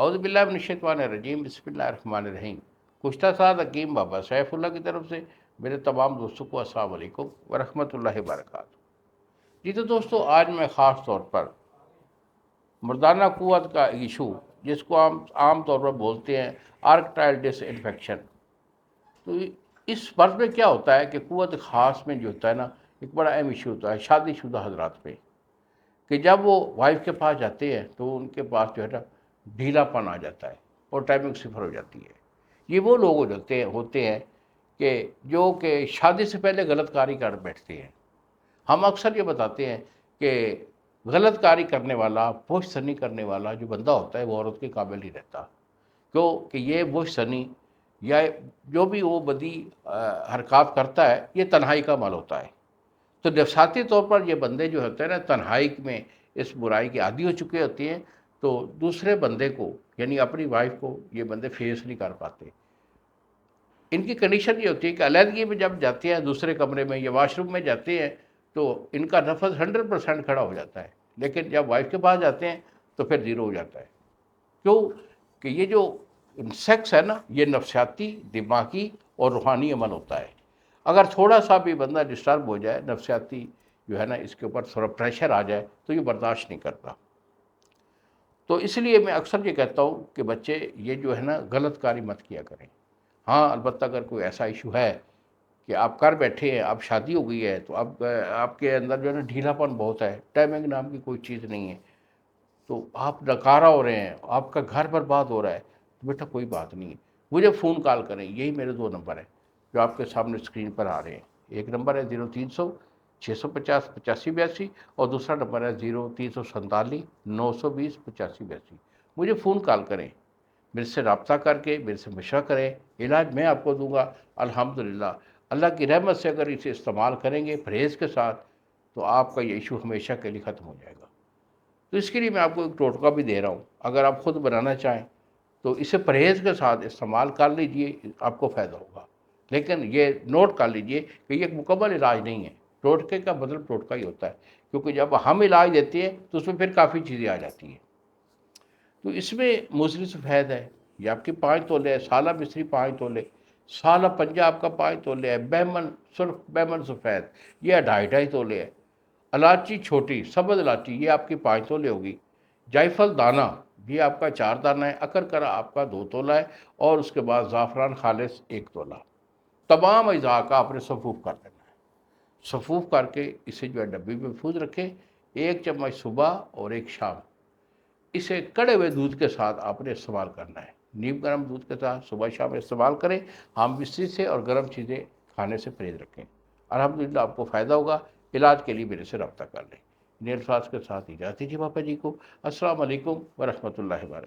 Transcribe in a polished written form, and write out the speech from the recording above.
اعوذ باللہ من الشیطان الرجیم، بسم اللہ الرحمن الرحیم۔ کشتہ سعد حکیم بابا سیف اللہ کی طرف سے میرے تمام دوستوں کو السلام علیکم ورحمۃ اللہ وبرکاتہ۔ جی تو دوستو، آج میں خاص طور پر مردانہ قوت کا ایشو، جس کو ہم عام طور پر بولتے ہیں آرکٹائل ڈس انفیکشن، تو اس مرض میں کیا ہوتا ہے کہ قوت خاص میں جو ہوتا ہے نا، ایک بڑا اہم ایشو ہوتا ہے شادی شدہ حضرات پہ، کہ جب وہ وائف کے پاس جاتے ہیں تو ان کے پاس جو ہے نا ڈھیلا پن آ جاتا ہے اور ٹائمنگ صفر ہو جاتی ہے۔ یہ وہ لوگ ہوتے ہیں کہ شادی سے پہلے غلط کاری کر بیٹھتے ہیں۔ ہم اکثر یہ بتاتے ہیں کہ غلط کاری کرنے والا، پوش سنی کرنے والا جو بندہ ہوتا ہے وہ عورت کے قابل ہی رہتا، کیوں کہ یہ پوش سنی یا جو بھی وہ بدی حرکات کرتا ہے، یہ تنہائی کا عمل ہوتا ہے۔ تو نفسیاتی طور پر یہ بندے جو ہوتے ہیں نا، تنہائی میں اس برائی کے عادی ہو چکے ہوتے ہیں، تو دوسرے بندے کو یعنی اپنی وائف کو یہ بندے فیس نہیں کر پاتے۔ ان کی کنڈیشن یہ ہوتی ہے کہ علیحدگی میں جب جاتے ہیں دوسرے کمرے میں یا واش روم میں جاتے ہیں تو ان کا نفس 100% کھڑا ہو جاتا ہے، لیکن جب وائف کے پاس جاتے ہیں تو پھر زیرو ہو جاتا ہے۔ کیوں کہ یہ جو سیکس ہے نا، یہ نفسیاتی، دماغی اور روحانی عمل ہوتا ہے۔ اگر تھوڑا سا بھی بندہ ڈسٹرب ہو جائے، نفسیاتی جو ہے نا اس کے اوپر تھوڑا پریشر آ جائے تو یہ برداشت نہیں کرتا۔ تو اس لیے میں اکثر یہ کہتا ہوں کہ بچے یہ جو ہے نا غلط کاری مت کیا کریں۔ ہاں البتہ اگر کوئی ایسا ایشو ہے کہ آپ کر بیٹھے ہیں، اب شادی ہو گئی ہے، تو اب آپ کے اندر جو ہے نا ڈھیلا پن بہت ہے، ٹائمنگ نام کی کوئی چیز نہیں ہے، تو آپ ناکارہ ہو رہے ہیں، آپ کا گھر برباد ہو رہا ہے، تو بیٹا کوئی بات نہیں ہے، مجھے فون کال کریں۔ یہی میرے 2 نمبر ہیں جو آپ کے سامنے اسکرین پر آ رہے ہیں۔ ایک نمبر ہے 0300 650 8582 اور دوسرا نمبر ہے 0347 920 8582۔ مجھے فون کال کریں، میرے سے رابطہ کر کے میرے سے مشورہ کریں، علاج میں آپ کو دوں گا۔ الحمدللہ اللہ کی رحمت سے اگر اسے استعمال کریں گے پرہیز کے ساتھ تو آپ کا یہ ایشو ہمیشہ کے لیے ختم ہو جائے گا۔ تو اس کے لیے میں آپ کو ایک ٹوٹکا بھی دے رہا ہوں، اگر آپ خود بنانا چاہیں تو اسے پرہیز کے ساتھ استعمال کر لیجئے، آپ کو فائدہ ہوگا۔ لیکن یہ نوٹ کر لیجئے کہ یہ ایک مکمل علاج نہیں ہے، ٹوٹکے کا مطلب ٹوٹکا ہی ہوتا ہے، کیونکہ جب ہم علاج دیتے ہیں تو اس میں پھر کافی چیزیں آ جاتی ہیں۔ تو اس میں موزلی سفید ہے، یہ آپ کی 5 تولے ہے، سالہ مصری 5 تولے، سالہ پنجہ آپ کا 5 تولے ہے، بیمن سرخ بیمن سفید یہ 2.5 تولے ہے، الائچی چھوٹی سبز الائچی یہ آپ کی 5 تولے ہوگی، جائفل دانہ یہ آپ کا 4 دانہ ہے، اکرکرا آپ کا 2 تولہ ہے، اور اس کے بعد زعفران خالص 1 تولہ۔ تمام اجزاء کا آپ نے صفوف کر دینا ہے، صفوف کر کے اسے جو ہے ڈبی میں محفوظ رکھیں، 1 چمچ صبح اور 1 شام۔ اسے کڑے ہوئے دودھ کے ساتھ آپ نے استعمال کرنا ہے، نیم گرم دودھ کے ساتھ صبح شام استعمال کریں۔ ہم بستری سے اور گرم چیزیں کھانے سے پرہیز رکھیں، الحمدللہ آپ کو فائدہ ہوگا۔ علاج کے لیے میرے سے رابطہ کر لیں۔ انہیں الفاظ کے ساتھ اجازت دیجیے باپا جی کو۔ السلام علیکم ورحمۃ اللہ وبرکاتہ۔